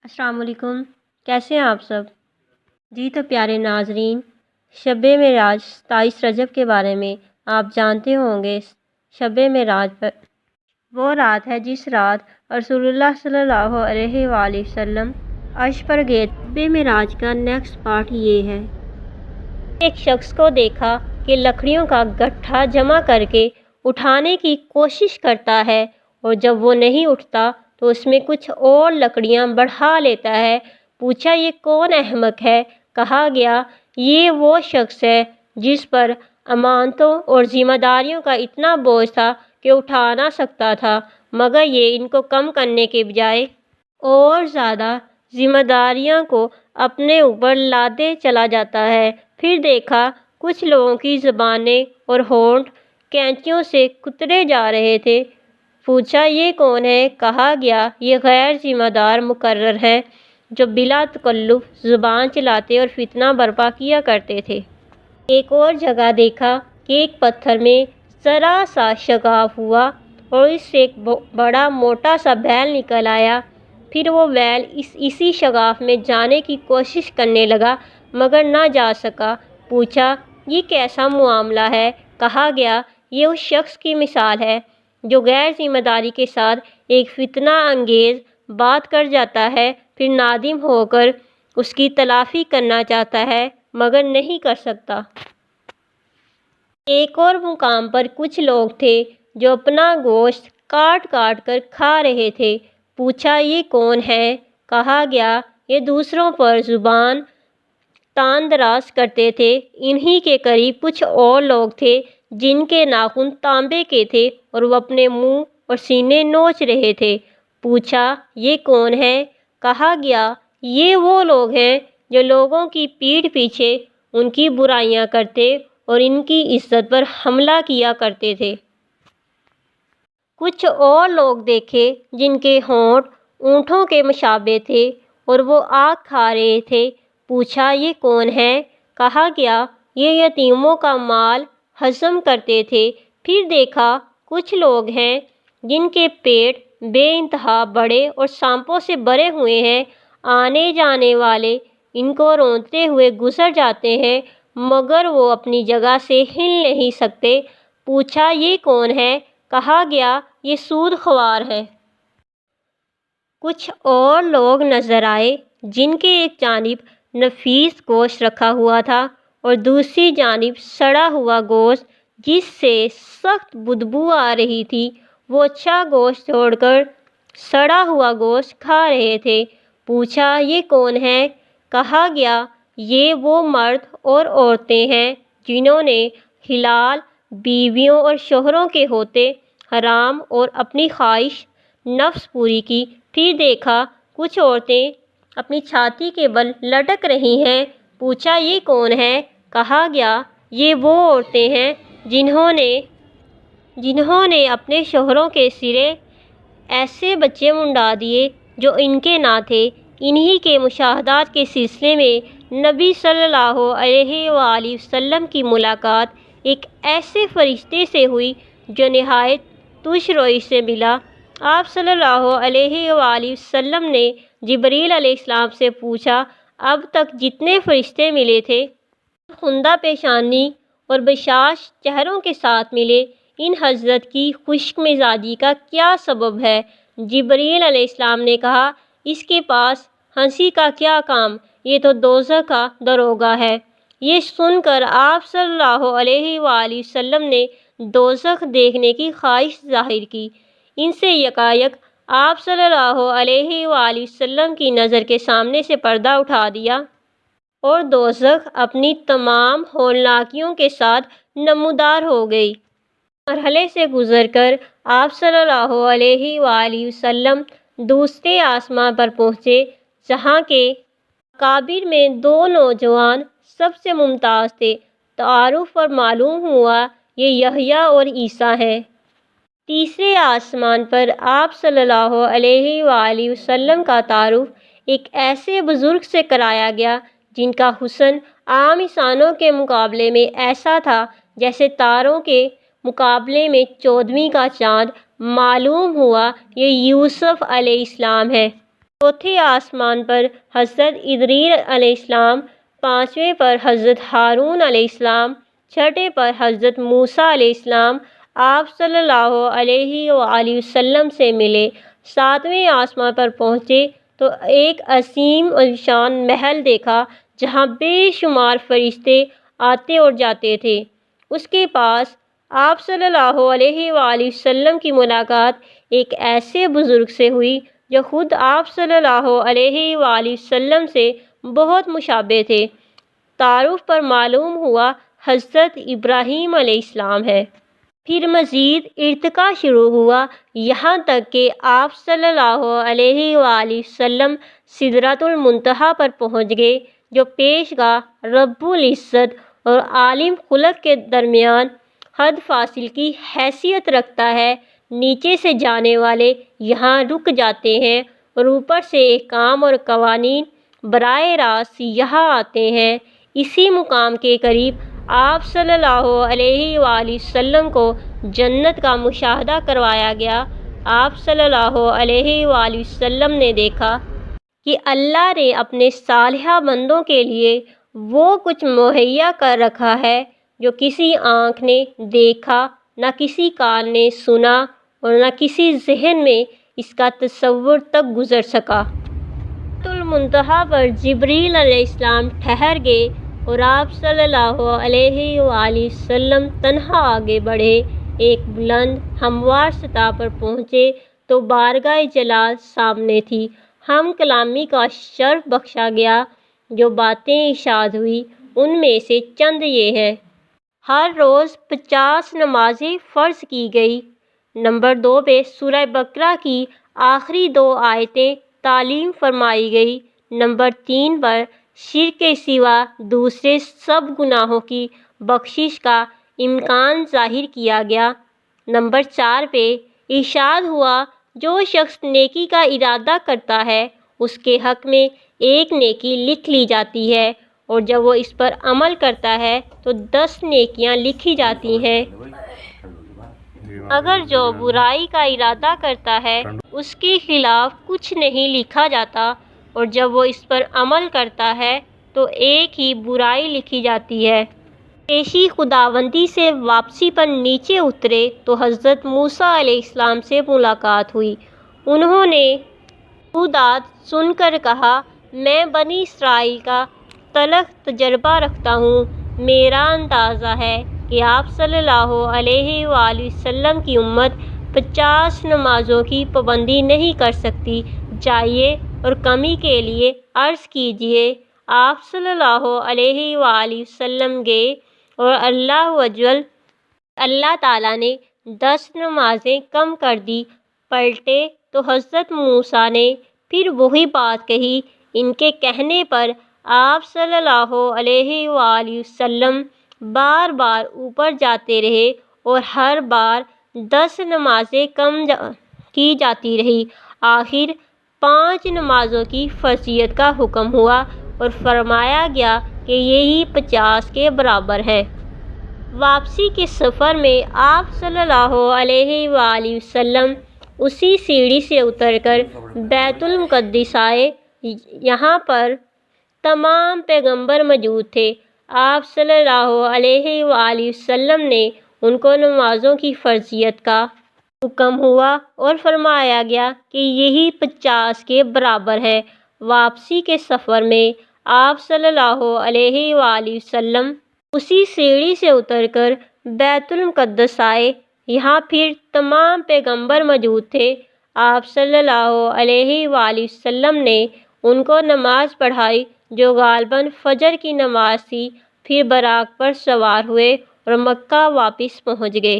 السلام علیکم، کیسے ہیں آپ سب؟ جی تو پیارے ناظرین، شب معراج 27 رجب کے بارے میں آپ جانتے ہوں گے۔ شب معراج پر وہ رات ہے جس رات رسول اللہ صلی اللہ علیہ وآلہ وسلم عرش پر گئے۔ شب معراج کا نیکسٹ پارٹ یہ ہے۔ ایک شخص کو دیکھا کہ لکڑیوں کا گٹھا جمع کر کے اٹھانے کی کوشش کرتا ہے، اور جب وہ نہیں اٹھتا تو اس میں کچھ اور لکڑیاں بڑھا لیتا ہے۔ پوچھا یہ کون احمق ہے؟ کہا گیا یہ وہ شخص ہے جس پر امانتوں اور ذمہ داریوں کا اتنا بوجھ تھا کہ اٹھا نہ سکتا تھا، مگر یہ ان کو کم کرنے کے بجائے اور زیادہ ذمہ داریاں کو اپنے اوپر لادے چلا جاتا ہے۔ پھر دیکھا کچھ لوگوں کی زبانیں اور ہونٹ کینچیوں سے کترے جا رہے تھے۔ پوچھا یہ کون ہے؟ کہا گیا یہ غیر ذمہ دار مقرر ہیں جو بلا تکلف زبان چلاتے اور فتنہ برپا کیا کرتے تھے۔ ایک اور جگہ دیکھا کہ ایک پتھر میں ذرا سا شگاف ہوا اور اس سے ایک بڑا موٹا سا بیل نکل آیا۔ پھر وہ بیل اسی شگاف میں جانے کی کوشش کرنے لگا مگر نہ جا سکا۔ پوچھا یہ کیسا معاملہ ہے؟ کہا گیا یہ اس شخص کی مثال ہے جو غیر ذمہ داری کے ساتھ ایک فتنہ انگیز بات کر جاتا ہے، پھر نادم ہو کر اس کی تلافی کرنا چاہتا ہے مگر نہیں کر سکتا۔ ایک اور مقام پر کچھ لوگ تھے جو اپنا گوشت کاٹ کاٹ کر کھا رہے تھے۔ پوچھا یہ کون ہے؟ کہا گیا یہ دوسروں پر زبان تان دراز کرتے تھے۔ انہی کے قریب کچھ اور لوگ تھے جن کے ناخن تانبے کے تھے اور وہ اپنے منہ اور سینے نوچ رہے تھے۔ پوچھا یہ کون ہے؟ کہا گیا یہ وہ لوگ ہیں جو لوگوں کی پیٹھ پیچھے ان کی برائیاں کرتے اور ان کی عزت پر حملہ کیا کرتے تھے۔ کچھ اور لوگ دیکھے جن کے ہونٹ اونٹوں کے مشابہ تھے اور وہ آگ کھا رہے تھے۔ پوچھا یہ کون ہے؟ کہا گیا یہ یتیموں کا مال ہضم کرتے تھے۔ پھر دیکھا کچھ لوگ ہیں جن کے پیٹ بے انتہا بڑے اور سانپوں سے بھرے ہوئے ہیں۔ آنے جانے والے ان کو رونتے ہوئے گزر جاتے ہیں مگر وہ اپنی جگہ سے ہل نہیں سکتے۔ پوچھا یہ کون ہے؟ کہا گیا یہ سود خوار ہے۔ کچھ اور لوگ نظر آئے جن کے ایک جانب نفیس گوشت رکھا ہوا تھا اور دوسری جانب سڑا ہوا گوشت جس سے سخت بدبو آ رہی تھی۔ وہ اچھا گوشت چھوڑ کر سڑا ہوا گوشت کھا رہے تھے۔ پوچھا یہ کون ہے؟ کہا گیا یہ وہ مرد اور عورتیں ہیں جنہوں نے حلال بیویوں اور شوہروں کے ہوتے حرام اور اپنی خواہش نفس پوری کی۔ پھر دیکھا کچھ عورتیں اپنی چھاتی کے بل لٹک رہی ہیں۔ پوچھا یہ کون ہے؟ کہا گیا یہ وہ عورتیں ہیں جنہوں نے اپنے شوہروں کے سرے ایسے بچے منڈا دیے جو ان کے نہ تھے۔ انہی کے مشاہدات کے سلسلے میں نبی صلی اللہ علیہ وآلہ وسلم کی ملاقات ایک ایسے فرشتے سے ہوئی جو نہایت تش روی سے ملا۔ آپ صلی اللہ علیہ وآلہ وسلم نے جبریل علیہ السلام سے پوچھا اب تک جتنے فرشتے ملے تھے خندہ پیشانی اور بشاش چہروں کے ساتھ ملے، ان حضرت کی خشک مزاجی کا کیا سبب ہے؟ جبریل علیہ السلام نے کہا اس کے پاس ہنسی کا کیا کام، یہ تو دوزخ کا داروغہ ہے۔ یہ سن کر آپ صلی اللہ علیہ وآلہ وسلم نے دوزخ دیکھنے کی خواہش ظاہر کی۔ ان سے یکایک آپ صلی اللہ علیہ وآلہ وسلم کی نظر کے سامنے سے پردہ اٹھا دیا اور دوزخ اپنی تمام ہولناکیوں کے ساتھ نمودار ہو گئی۔ مرحلے سے گزر کر آپ صلی اللہ علیہ وآلہ وسلم دوسرے آسمان پر پہنچے جہاں کے اکابر میں دو نوجوان سب سے ممتاز تھے۔ تعارف پر معلوم ہوا یہ یحییٰ اور عیسیٰ ہیں۔ تیسرے آسمان پر آپ صلی اللہ علیہ وآلہ وسلم کا تعارف ایک ایسے بزرگ سے کرایا گیا جن کا حسن عام انسانوں کے مقابلے میں ایسا تھا جیسے تاروں کے مقابلے میں 14ویں کا چاند۔ معلوم ہوا یہ یوسف علیہ السلام ہے۔ چوتھے آسمان پر حضرت ادریس علیہ السلام، پانچویں پر حضرت ہارون علیہ السلام، چھٹے پر حضرت موسیٰ علیہ السلام آپ صلی اللہ علیہ وآلہ وسلم سے ملے۔ ساتویں آسمان پر پہنچے تو ایک عظیم الشان محل دیکھا جہاں بے شمار فرشتے آتے اور جاتے تھے۔ اس کے پاس آپ صلی اللہ علیہ وآلہ وسلم کی ملاقات ایک ایسے بزرگ سے ہوئی جو خود آپ صلی اللہ علیہ وآلہ وسلم سے بہت مشابہ تھے۔ تعارف پر معلوم ہوا حضرت ابراہیم علیہ السلام ہے۔ پھر مزید ارتقا شروع ہوا، یہاں تک کہ آپ صلی اللہ علیہ وآلہ وسلم سدرۃ المنتہا پر پہنچ گئے، جو پیش گاہ رب العزت اور عالم خلق کے درمیان حد فاصل کی حیثیت رکھتا ہے۔ نیچے سے جانے والے یہاں رک جاتے ہیں اور اوپر سے احکام اور قوانین براہ راست یہاں آتے ہیں۔ اسی مقام کے قریب آپ صلی اللہ علیہ وآلہ وسلم کو جنت کا مشاہدہ کروایا گیا۔ آپ صلی اللہ علیہ وآلہ وسلم نے دیکھا کہ اللہ نے اپنے صالحہ بندوں کے لیے وہ کچھ مہیا کر رکھا ہے جو کسی آنکھ نے دیکھا، نہ کسی کان نے سنا اور نہ کسی ذہن میں اس کا تصور تک گزر سکا۔ سدرۃ المنتہا پر جبریل علیہ السلام ٹھہر گئے اور آپ صلی اللہ علیہ وآلہ وسلم تنہا آگے بڑھے۔ ایک بلند ہموار سطح پر پہنچے تو بارگاہ جلال سامنے تھی۔ ہم کلامی کا شرف بخشا گیا۔ جو باتیں ارشاد ہوئی ان میں سے چند یہ ہیں۔ ہر روز 50 نمازیں فرض کی گئی۔ نمبر 2 پہ سورہ بقرہ کی آخری 2 آیتیں تعلیم فرمائی گئی۔ نمبر 3 پر شرک کے سوا دوسرے سب گناہوں کی بخشش کا امکان ظاہر کیا گیا۔ نمبر 4 پہ ارشاد ہوا جو شخص نیکی کا ارادہ کرتا ہے اس کے حق میں ایک نیکی لکھ لی جاتی ہے، اور جب وہ اس پر عمل کرتا ہے تو 10 نیکیاں لکھی جاتی ہیں۔ اگر جو برائی کا ارادہ کرتا ہے اس کے خلاف کچھ نہیں لکھا جاتا، اور جب وہ اس پر عمل کرتا ہے تو ایک ہی برائی لکھی جاتی ہے۔ پیشی خداوندی سے واپسی پر نیچے اترے تو حضرت موسیٰ علیہ السلام سے ملاقات ہوئی۔ انہوں نے خطوط سن کر کہا، میں بنی اسرائیل کا تلخ تجربہ رکھتا ہوں۔ میرا اندازہ ہے کہ آپ صلی اللہ علیہ وآلہ وسلم کی امت 50 نمازوں کی پابندی نہیں کر سکتی۔ جائیے اور کمی کے لیے عرض کیجیے۔ آپ صلی اللہ علیہ وآلہ وسلم گئے اور اللہ تعالیٰ نے 10 نمازیں کم کر دی۔ پلٹے تو حضرت موسیٰ نے پھر وہی بات کہی۔ ان کے کہنے پر آپ صلی اللہ علیہ وآلہ وسلم بار بار اوپر جاتے رہے اور ہر بار 10 نمازیں کم کی جاتی رہی۔ آخر 5 نمازوں کی فرضیت کا حکم ہوا اور فرمایا گیا کہ یہی 50 کے برابر ہے۔ واپسی کے سفر میں آپ صلی اللہ علیہ وآلہ وسلم اسی سیڑھی سے اتر کر بیت المقدس آئے۔ یہاں پر تمام پیغمبر موجود تھے۔ آپ صلی اللہ علیہ وآلہ وسلم نے ان کو نمازوں کی فرضیت کا حکم ہوا اور فرمایا گیا کہ یہی 50 کے برابر ہے۔ واپسی کے سفر میں آپ صلی اللہ علیہ وآلہ وسلم اسی سیڑھی سے اتر کر بیت المقدس آئے۔ یہاں پھر تمام پیغمبر موجود تھے۔ آپ صلی اللہ علیہ وآلہ وسلم نے ان کو نماز پڑھائی جو غالباً فجر کی نماز تھی۔ پھر براق پر سوار ہوئے اور مکہ واپس پہنچ گئے۔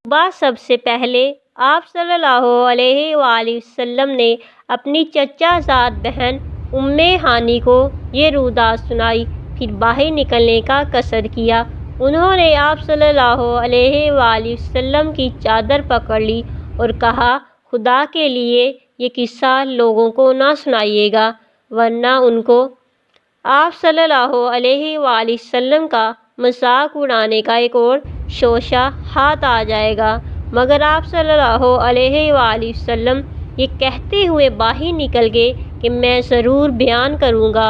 صبح سب سے پہلے آپ صلی اللہ علیہ وآلہ وسلم نے اپنی چچا زاد بہن ام ہانی کو یہ رودات سنائی، پھر باہر نکلنے کا قصد کیا۔ انہوں نے آپ صلی اللہ علیہ وآلہ وسلم کی چادر پکڑ لی اور کہا، خدا کے لیے یہ قصہ لوگوں کو نہ سنائیے گا ورنہ ان کو آپ صلی اللہ علیہ وآلہ وسلم کا مذاق اڑانے کا ایک اور شوشہ ہاتھ آ جائے گا۔ مگر آپ صلی اللہ علیہ وآلہ وسلم یہ کہتے ہوئے باہر نکل گئے کہ میں ضرور بیان کروں گا۔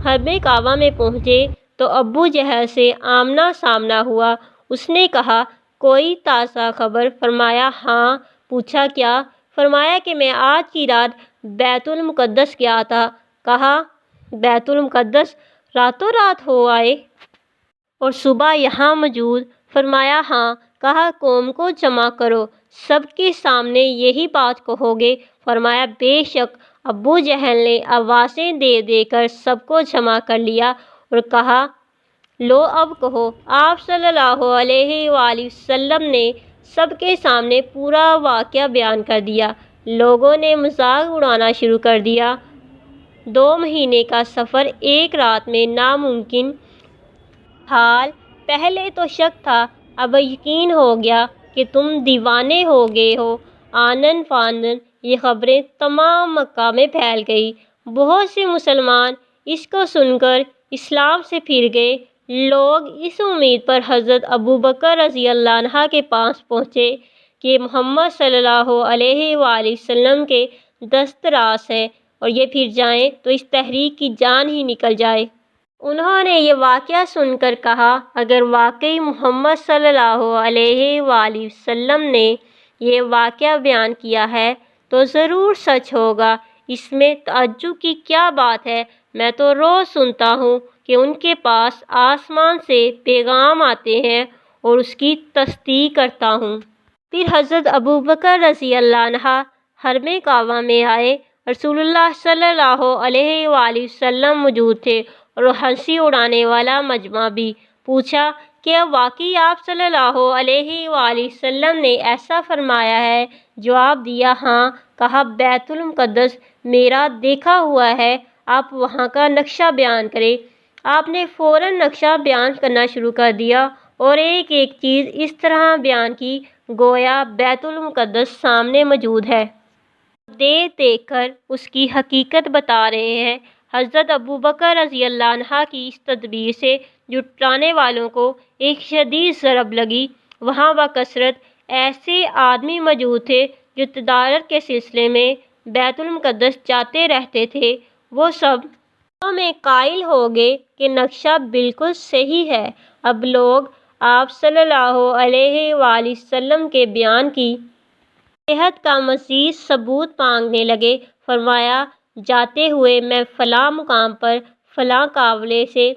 حرم کعبہ میں پہنچے تو ابو جہل سے آمنا سامنا ہوا۔ اس نے کہا کوئی تازہ خبر؟ فرمایا ہاں۔ پوچھا کیا؟ فرمایا کہ میں آج کی رات بیت المقدس گیا تھا۔ کہا بیت المقدس راتوں رات ہو آئے اور صبح یہاں موجود؟ فرمایا ہاں۔ کہا قوم کو جمع کرو، سب کے سامنے یہی بات کہو گے؟ فرمایا بے شک۔ ابو جہل نے آوازیں دے دے کر سب کو جمع کر لیا اور کہا لو اب کہو۔ آپ صلی اللہ علیہ وآلہ وسلم نے سب کے سامنے پورا واقعہ بیان کر دیا۔ لوگوں نے مذاق اڑانا شروع کر دیا۔ 2 مہینے کا سفر ایک رات میں ناممکن حال۔ پہلے تو شک تھا، اب یقین ہو گیا کہ تم دیوانے ہو گئے ہو۔ آنن فانن یہ خبریں تمام مکہ میں پھیل گئیں۔ بہت سے مسلمان اس کو سن کر اسلام سے پھر گئے۔ لوگ اس امید پر حضرت ابوبکر رضی اللہ عنہ کے پاس پہنچے کہ محمد صلی اللہ علیہ وآلہ وسلم کے دست راست ہیں اور یہ پھر جائیں تو اس تحریک کی جان ہی نکل جائے۔ انہوں نے یہ واقعہ سن کر کہا اگر واقعی محمد صلی اللہ علیہ وآلہ وسلم نے یہ واقعہ بیان کیا ہے تو ضرور سچ ہوگا، اس میں تعجب کی کیا بات ہے؟ میں تو روز سنتا ہوں کہ ان کے پاس آسمان سے پیغام آتے ہیں اور اس کی تصدیق کرتا ہوں۔ پھر حضرت ابوبکر رضی اللہ عنہ حرم کعبہ میں آئے۔ رسول اللہ صلی اللہ علیہ وآلہ وسلم موجود تھے اور ہنسی اڑانے والا مجمع بھی۔ پوچھا کیا واقعی آپ صلی اللہ علیہ وآلہ وسلم نے ایسا فرمایا ہے؟ جواب دیا ہاں۔ کہا بیت المقدس میرا دیکھا ہوا ہے، آپ وہاں کا نقشہ بیان کریں۔ آپ نے فوراً نقشہ بیان کرنا شروع کر دیا اور ایک ایک چیز اس طرح بیان کی گویا بیت المقدس سامنے موجود ہے۔ دیکھ دیکھ کر اس کی حقیقت بتا رہے ہیں۔ حضرت ابوبکر رضی اللہ عنہ کی اس تدبیر سے جھٹلانے والوں کو ایک شدید ضرب لگی۔ وہاں بکثرت ایسے آدمی موجود تھے جو تجارت کے سلسلے میں بیت المقدس جاتے رہتے تھے۔ وہ سب میں قائل ہو گئے کہ نقشہ بالکل صحیح ہے۔ اب لوگ آپ صلی اللہ علیہ وآلہ وسلم کے بیان کی صحت کا مزید ثبوت مانگنے لگے۔ فرمایا جاتے ہوئے میں فلاں مقام پر فلاں قافلے سے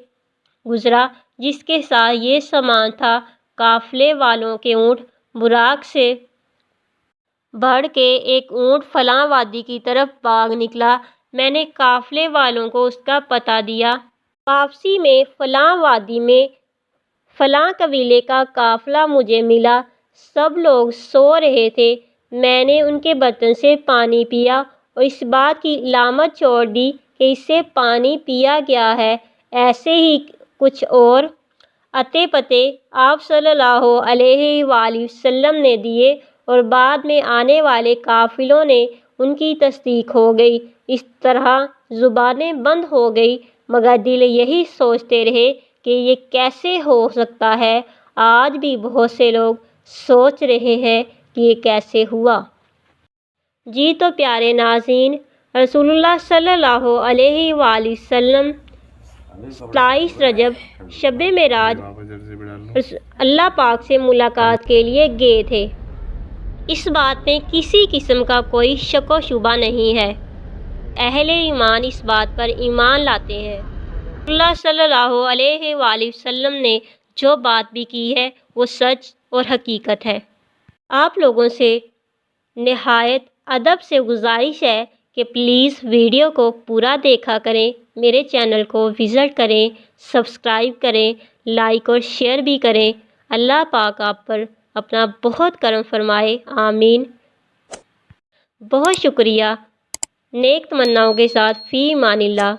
گزرا جس کے ساتھ یہ سامان تھا۔ قافلے والوں کے اونٹ براق سے بڑھ کے ایک اونٹ فلاں وادی کی طرف بھاگ نکلا۔ میں نے قافلے والوں کو اس کا پتہ دیا۔ واپسی میں فلاں وادی میں فلاں قبیلے کا قافلہ مجھے ملا۔ سب لوگ سو رہے تھے۔ میں نے ان کے برتن سے پانی پیا اور اس بات کی علامت چھوڑ دی کہ اس سے پانی پیا گیا ہے۔ ایسے ہی کچھ اور اتے پتے آپ صلی اللہ علیہ وآلہ وسلم نے دیے اور بعد میں آنے والے قافلوں نے ان کی تصدیق ہو گئی۔ اس طرح زبانیں بند ہو گئیں مگر دل یہی سوچتے رہے کہ یہ کیسے ہو سکتا ہے۔ آج بھی بہت سے لوگ سوچ رہے ہیں کہ یہ کیسے ہوا۔ جی تو پیارے ناظرین، رسول اللہ صلی اللہ علیہ وآلہ وسلم 27 رجب شب معراج اللہ پاک سے ملاقات کے لیے گئے تھے۔ اس بات میں کسی قسم کا کوئی شک و شبہ نہیں ہے۔ اہل ایمان اس بات پر ایمان لاتے ہیں۔ رسول اللہ صلی اللہ علیہ وآلہ وسلم نے جو بات بھی کی ہے وہ سچ اور حقیقت ہے۔ آپ لوگوں سے نہایت ادب سے گزارش ہے کہ پلیز ویڈیو کو پورا دیکھا کریں، میرے چینل کو وزٹ کریں، سبسکرائب کریں، لائک اور شیئر بھی کریں۔ اللہ پاک آپ پر اپنا بہت کرم فرمائے، آمین۔ بہت شکریہ۔ نیک تمناؤں کے ساتھ فی امان اللہ۔